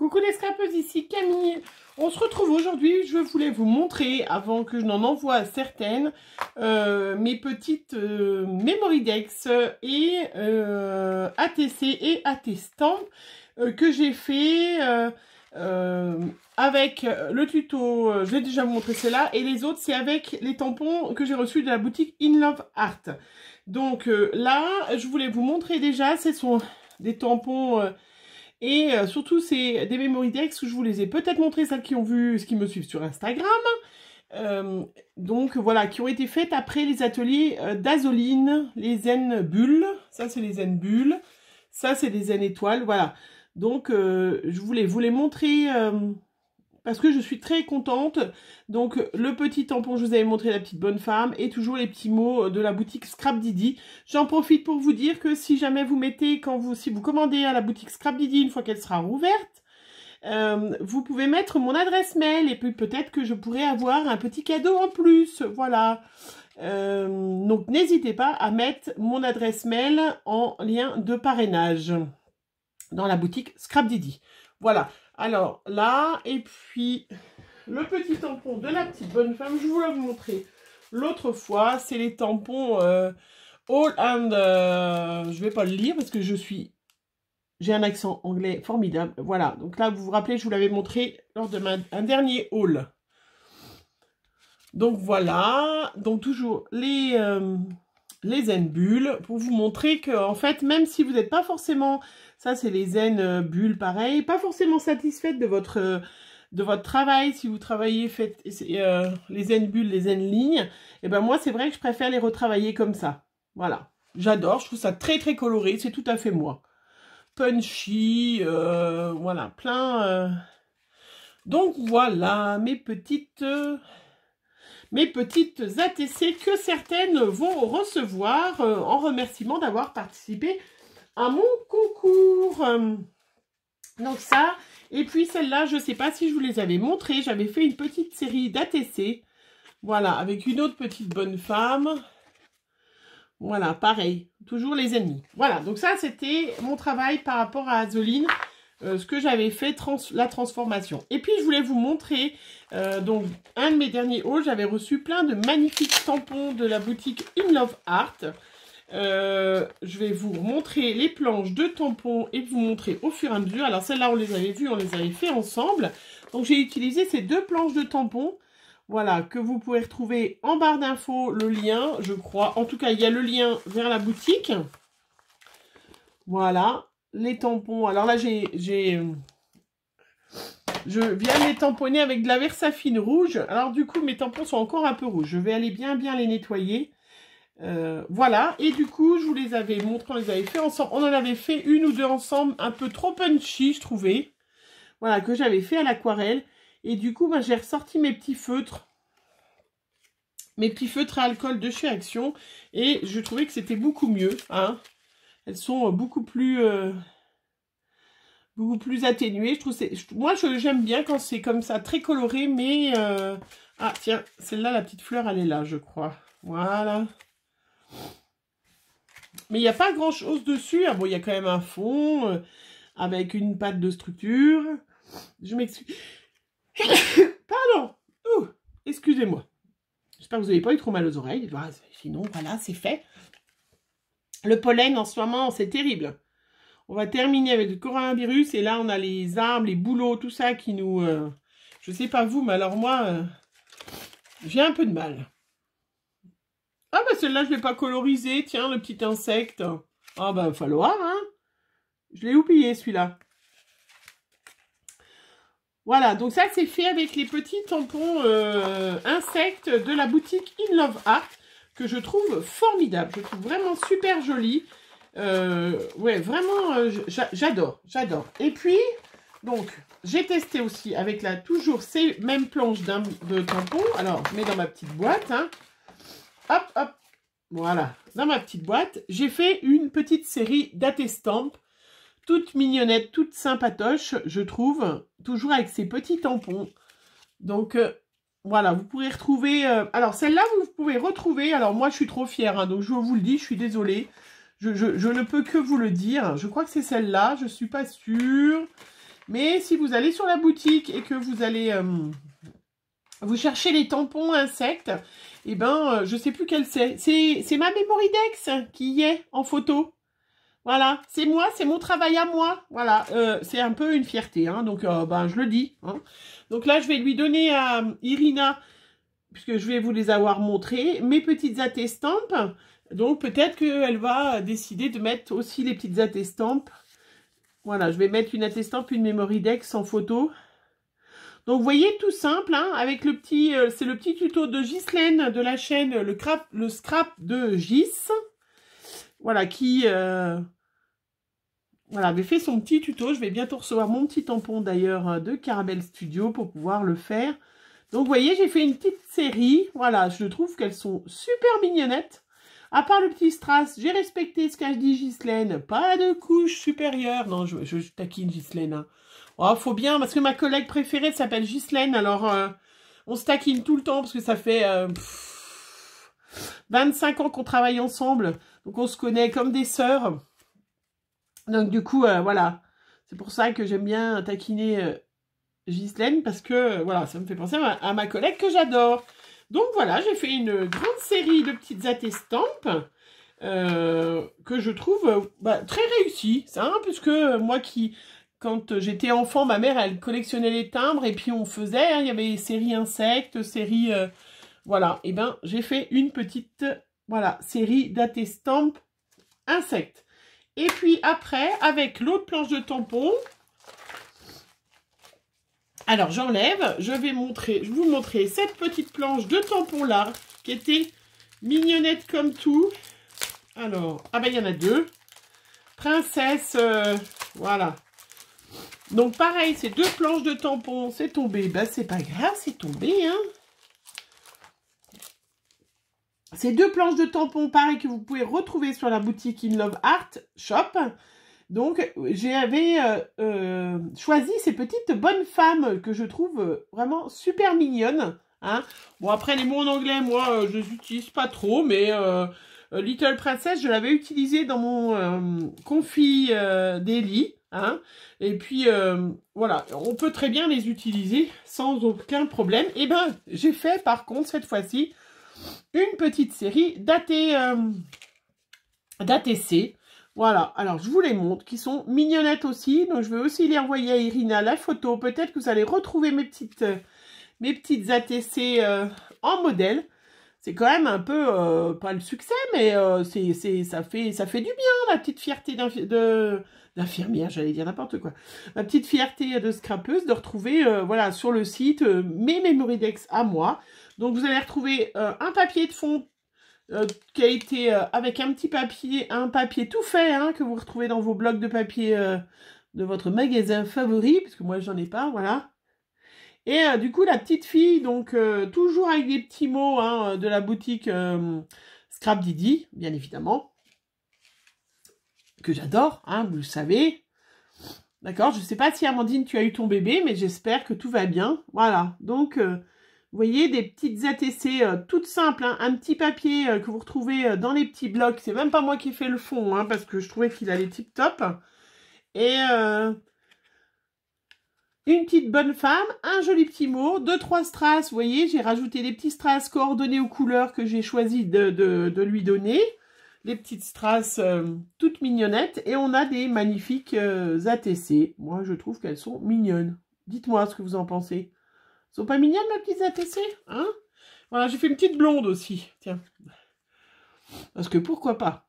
Coucou les scrapeuses, ici Camille. On se retrouve aujourd'hui, je voulais vous montrer, avant que je n'en envoie certaines, mes petites Memory Dex et ATC et AT Stamp que j'ai fait avec le tuto. Je vais déjà vous montrer celle-là, et les autres c'est avec les tampons que j'ai reçus de la boutique In Love Art. Donc là, je voulais vous montrer déjà, ce sont des tampons... et surtout, c'est des Memory Dex où je vous les ai peut-être montré, celles qui ont vu, qui me suivent sur Instagram. Donc voilà, qui ont été faites après les ateliers d'Azoline, les Zen Bulles. Ça, c'est les Zen Bulles. Ça, c'est des Zen Étoiles. Voilà. Donc, je voulais vous les montrer parce que je suis très contente. Donc, le petit tampon, je vous avais montré la petite bonne femme, et toujours les petits mots de la boutique Scrap Didi. J'en profite pour vous dire que si jamais vous mettez, si vous commandez à la boutique Scrap Didi, une fois qu'elle sera rouverte, vous pouvez mettre mon adresse mail, et puis peut-être que je pourrai avoir un petit cadeau en plus. Voilà. Donc, n'hésitez pas à mettre mon adresse mail en lien de parrainage dans la boutique Scrap Didi. Voilà. Alors là, et puis le petit tampon de la petite bonne femme, je voulais vous montrer l'autre fois, c'est les tampons All and... je vais pas le lire parce que j'ai un accent anglais formidable. Voilà, donc là, vous vous rappelez, je vous l'avais montré lors de un dernier haul. Donc voilà, donc toujours les Zen Bulles, pour vous montrer que, en fait, même si vous n'êtes pas forcément... Ça, c'est les Zen Bulles, pareil. Pas forcément satisfaite de votre travail. Si vous travaillez, faites les Zen Bulles, les Zen Lignes. Et ben moi, c'est vrai que je préfère les retravailler comme ça. Voilà. J'adore. Je trouve ça très, très coloré. C'est tout à fait moi. Punchy. Voilà. Plein. Donc, voilà mes petites ATC que certaines vont recevoir en remerciement d'avoir participé à mon concours. Donc ça, et puis celle-là, je ne sais pas si je vous les avais montrées, j'avais fait une petite série d'ATC, voilà, avec une autre petite bonne femme. Voilà, pareil, toujours les ennemis. Voilà, donc ça, c'était mon travail par rapport à Azoline, ce que j'avais fait, la transformation. Et puis, je voulais vous montrer, donc, un de mes derniers hauls, j'avais reçu plein de magnifiques tampons de la boutique In Love Art. Je vais vous montrer les planches de tampons et vous montrer au fur et à mesure. Alors celles-là, on les avait vues, on les avait fait ensemble. Donc j'ai utilisé ces deux planches de tampons, voilà, que vous pouvez retrouver en barre d'infos, le lien, je crois. En tout cas, il y a le lien vers la boutique. Voilà, les tampons. Alors là, je viens les tamponner avec de la Versafine rouge. Alors du coup, mes tampons sont encore un peu rouges. Je vais aller bien les nettoyer. Voilà, et du coup, je vous les avais montré, on les avait fait ensemble. On en avait fait une ou deux ensemble, un peu trop punchy, je trouvais. Voilà, que j'avais fait à l'aquarelle. Et du coup, ben, j'ai ressorti mes petits feutres. Mes petits feutres à alcool de chez Action. Et je trouvais que c'était beaucoup mieux. Hein. Elles sont beaucoup plus atténuées. Moi, j'aime bien quand c'est comme ça, très coloré. Mais... Ah, tiens, celle-là, la petite fleur, elle est là, je crois. Voilà. Mais il n'y a pas grand chose dessus. Ah bon, il y a quand même un fond avec une pâte de structure. Je m'excuse. Pardon. Excusez-moi. J'espère que vous n'avez pas eu trop mal aux oreilles. Sinon, voilà, c'est fait. Le pollen en ce moment, c'est terrible. On va terminer avec le coronavirus. Et là, on a les arbres, les bouleaux, tout ça qui nous... Je sais pas vous, mais alors moi, j'ai un peu de mal. Ah bah celle-là, je ne l'ai pas colorisée. Tiens, le petit insecte. Ah bah, il va falloir, hein. Je l'ai oublié, celui-là. Voilà, donc ça, c'est fait avec les petits tampons insectes de la boutique In Love Art, que je trouve formidable. Je trouve vraiment super joli. Ouais, vraiment, j'adore. Et puis, donc, j'ai testé aussi avec toujours ces mêmes planches de tampons. Alors, je mets dans ma petite boîte, hein. Hop, hop, voilà, dans ma petite boîte, j'ai fait une petite série d'AT Stamp, toute mignonnette, toute sympatoche, je trouve, toujours avec ces petits tampons. Donc, voilà, vous pourrez retrouver... alors, celle-là, vous pouvez retrouver... Alors, moi, je suis trop fière, hein, donc je vous le dis, je suis désolée. Je ne peux que vous le dire. Je crois que c'est celle-là, je ne suis pas sûre. Mais si vous allez sur la boutique et que vous allez... vous cherchez les tampons insectes, et ben, je sais plus quel c'est. C'est ma Memorydex qui y est en photo. Voilà, c'est moi, c'est mon travail à moi. Voilà, c'est un peu une fierté, hein, donc ben, je le dis. Hein. Donc là, je vais lui donner à Irina, puisque je vais vous les avoir montrés, mes petites attestampes. Donc peut-être qu'elle va décider de mettre aussi les petites attestampes. Voilà, je vais mettre une attestampe, une Memorydex en photo. Donc, vous voyez, tout simple, hein, avec le petit, c'est le petit tuto de Ghislaine de la chaîne le Scrap de Gis. Voilà, qui voilà, avait fait son petit tuto. Je vais bientôt recevoir mon petit tampon, d'ailleurs, de Caramel Studio pour pouvoir le faire. Donc, vous voyez, j'ai fait une petite série. Voilà, je trouve qu'elles sont super mignonnettes. À part le petit strass, j'ai respecté ce qu'a dit Ghislaine. Pas de couche supérieure. Non, je taquine Ghislaine, hein. Oh, faut bien, parce que ma collègue préférée s'appelle Ghislaine, alors on se taquine tout le temps, parce que ça fait 25 ans qu'on travaille ensemble, donc on se connaît comme des sœurs. Donc du coup, voilà, c'est pour ça que j'aime bien taquiner Ghislaine, parce que, voilà, ça me fait penser à ma collègue que j'adore. Donc voilà, j'ai fait une grande série de petites attestampes, que je trouve très réussies, hein, puisque moi qui... Quand j'étais enfant, ma mère, elle collectionnait les timbres et puis on faisait, hein, il y avait série insectes, série... voilà, et ben j'ai fait une petite, voilà, série d'attestampes insectes. Et puis après, avec l'autre planche de tampons, alors j'enlève, je vais vous montrer cette petite planche de tampons là, qui était mignonnette comme tout. Alors, ah ben il y en a deux. Princesse, voilà. Donc pareil, ces deux planches de tampons, c'est tombé. Ben c'est pas grave, c'est tombé, hein. Ces deux planches de tampons, pareil, que vous pouvez retrouver sur la boutique In Love Art Shop. Donc j'avais choisi ces petites bonnes femmes que je trouve vraiment super mignonnes. Hein. Bon après les mots en anglais, moi je les utilise pas trop, mais Little Princess, je l'avais utilisé dans mon confit Daily. Hein. Et puis voilà, on peut très bien les utiliser sans aucun problème. Et ben j'ai fait par contre cette fois-ci une petite série d'ATC. Voilà, alors je vous les montre, qui sont mignonnettes aussi. Donc je vais aussi les envoyer à Irina la photo. Peut-être que vous allez retrouver mes petites ATC en modèle. C'est quand même un peu, pas le succès, mais ça fait du bien, la petite fierté d'infirmière, j'allais dire n'importe quoi. La petite fierté de scrapeuse de retrouver, voilà, sur le site, mes Memorydex à moi. Donc vous allez retrouver un papier de fond qui a été avec un papier tout fait, hein, que vous retrouvez dans vos blocs de papier de votre magasin favori, puisque moi j'en ai pas, voilà. Et du coup, la petite fille, donc toujours avec des petits mots hein, de la boutique Scrap Didi, bien évidemment, que j'adore, hein, vous le savez. D'accord, je ne sais pas si Amandine, tu as eu ton bébé, mais j'espère que tout va bien. Voilà, donc, vous voyez, des petites ATC toutes simples, hein, un petit papier que vous retrouvez dans les petits blocs. C'est même pas moi qui ai fait le fond, hein, parce que je trouvais qu'il allait tip-top. Et... une petite bonne femme, un joli petit mot, 2-3 strass, vous voyez, j'ai rajouté des petits strass coordonnés aux couleurs que j'ai choisi de lui donner. Les petites strass toutes mignonnettes. Et on a des magnifiques ATC. Moi, je trouve qu'elles sont mignonnes. Dites-moi ce que vous en pensez. Elles sont pas mignonnes, mes petites ATC, hein? Voilà, j'ai fait une petite blonde aussi, tiens. Parce que pourquoi pas?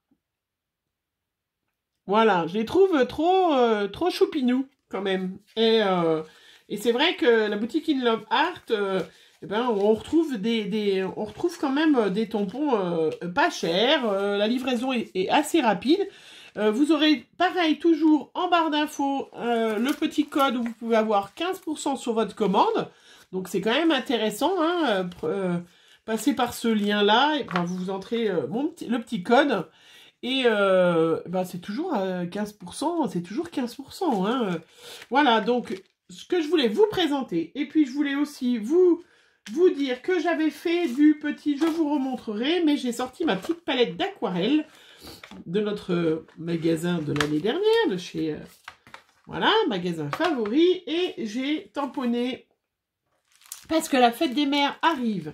Voilà, je les trouve trop choupinou quand même. Et c'est vrai que la boutique In Love Art, eh ben, on retrouve on retrouve quand même des tampons pas chers. La livraison est assez rapide. Vous aurez pareil toujours en barre d'infos le petit code où vous pouvez avoir 15% sur votre commande. Donc c'est quand même intéressant. Hein, passez par ce lien-là, ben, vous entrez le petit code. Et ben c'est toujours 15%, c'est toujours 15%. Hein. Voilà, donc ce que je voulais vous présenter. Et puis je voulais aussi vous dire que j'avais fait du petit, je vous remontrerai, mais j'ai sorti ma petite palette d'aquarelle de notre magasin de l'année dernière, de chez... Voilà, magasin favori. Et j'ai tamponné parce que la fête des mères arrive.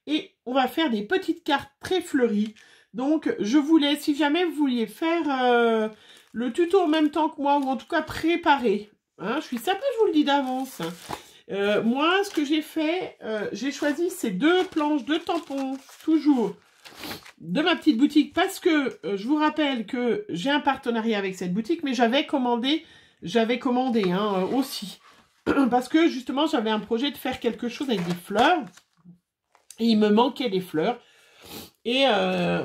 Et on va faire des petites cartes très fleuries. Donc, je voulais, si jamais vous vouliez faire le tuto en même temps que moi, ou en tout cas préparer, hein, je suis sympa, je vous le dis d'avance. Moi, ce que j'ai fait, j'ai choisi ces 2 planches de tampons, toujours, de ma petite boutique, parce que je vous rappelle que j'ai un partenariat avec cette boutique, mais j'avais commandé hein, aussi. Parce que, justement, j'avais un projet de faire quelque chose avec des fleurs. Et il me manquait des fleurs. Et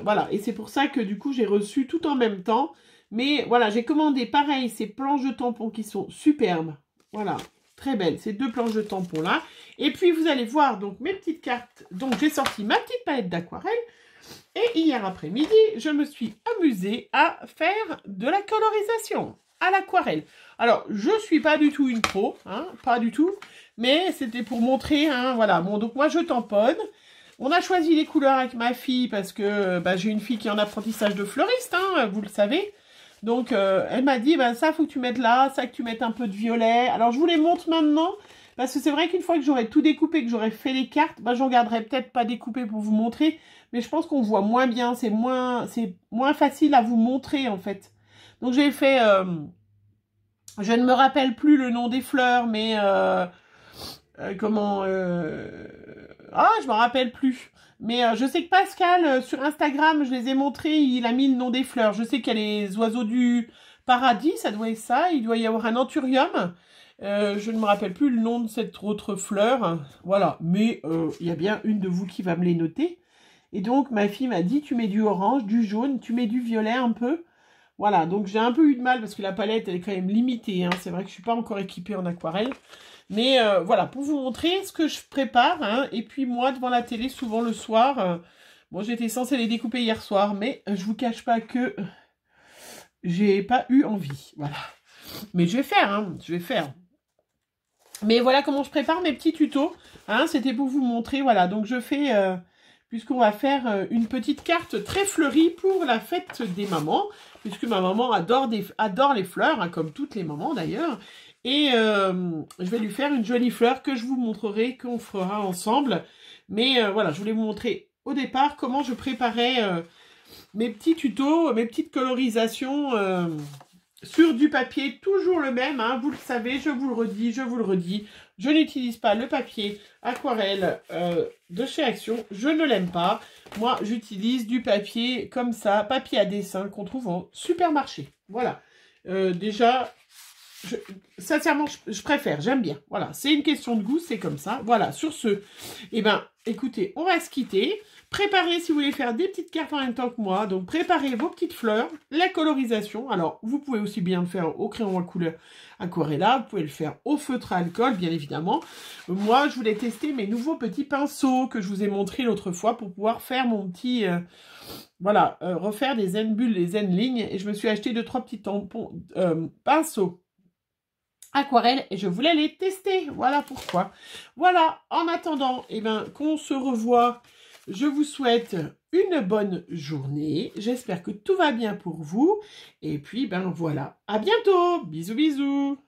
voilà. Et c'est pour ça que du coup, j'ai reçu tout en même temps. Mais voilà, j'ai commandé pareil ces planches de tampons qui sont superbes. Voilà, très belles. Ces 2 planches de tampons là. Et puis, vous allez voir donc mes petites cartes. Donc, j'ai sorti ma petite palette d'aquarelle. Et hier après-midi, je me suis amusée à faire de la colorisation à l'aquarelle. Alors, je suis pas du tout une pro, hein, pas du tout. Mais c'était pour montrer, hein, voilà. Bon, donc moi, je tamponne. On a choisi les couleurs avec ma fille parce que bah, j'ai une fille qui est en apprentissage de fleuriste, hein, vous le savez. Donc, elle m'a dit, bah, ça, faut que tu mettes là, ça, que tu mettes un peu de violet. Alors, je vous les montre maintenant parce que c'est vrai qu'une fois que j'aurai tout découpé, que j'aurai fait les cartes, bah, j'en garderai peut-être pas découpé pour vous montrer. Mais je pense qu'on voit moins bien, c'est moins facile à vous montrer, en fait. Donc, j'ai fait, je ne me rappelle plus le nom des fleurs, mais... je me rappelle plus. Mais je sais que Pascal, sur Instagram, je les ai montrés, il a mis le nom des fleurs. Je sais qu'il y a les oiseaux du paradis, ça doit être ça. Il doit y avoir un anthurium. Je ne me rappelle plus le nom de cette autre fleur. Voilà, mais il y a bien une de vous qui va me les noter. Et donc, ma fille m'a dit, tu mets du orange, du jaune, tu mets du violet un peu. Voilà, donc j'ai un peu eu de mal parce que la palette, elle est quand même limitée. Hein. C'est vrai que je ne suis pas encore équipée en aquarelle. Mais voilà, pour vous montrer ce que je prépare. Hein, et puis moi, devant la télé, souvent le soir, bon, j'étais censée les découper hier soir, mais je vous cache pas que j'ai pas eu envie. Voilà. Mais je vais faire, hein, je vais faire. Mais voilà comment je prépare mes petits tutos. Hein, c'était pour vous montrer, voilà. Donc je fais, puisqu'on va faire une petite carte très fleurie pour la fête des mamans. Puisque ma maman adore les fleurs, hein, comme toutes les mamans d'ailleurs. Et je vais lui faire une jolie fleur que je vous montrerai, qu'on fera ensemble. Mais voilà, je voulais vous montrer au départ comment je préparais mes petits tutos, mes petites colorisations sur du papier, toujours le même. Hein, vous le savez, je vous le redis, je vous le redis. Je n'utilise pas le papier aquarelle de chez Action. Je ne l'aime pas. Moi, j'utilise du papier comme ça, papier à dessin qu'on trouve au supermarché. Voilà. Déjà... sincèrement, je préfère, j'aime bien. Voilà, c'est une question de goût, c'est comme ça. Voilà, sur ce, eh ben, écoutez, on va se quitter. Préparez, si vous voulez faire des petites cartes en même temps que moi, donc préparez vos petites fleurs, la colorisation. Alors, vous pouvez aussi bien le faire au crayon à couleur aquarella, vous pouvez le faire au feutre à alcool, bien évidemment. Moi, je voulais tester mes nouveaux petits pinceaux que je vous ai montré l'autre fois pour pouvoir faire mon petit... voilà, refaire des zen bulles, des zen lignes. Et je me suis acheté 2-3 petits tampons, pinceaux aquarelle et je voulais les tester. Voilà pourquoi. Voilà, en attendant, eh ben, qu'on se revoie, je vous souhaite une bonne journée. J'espère que tout va bien pour vous. Et puis, ben voilà, à bientôt. Bisous, bisous.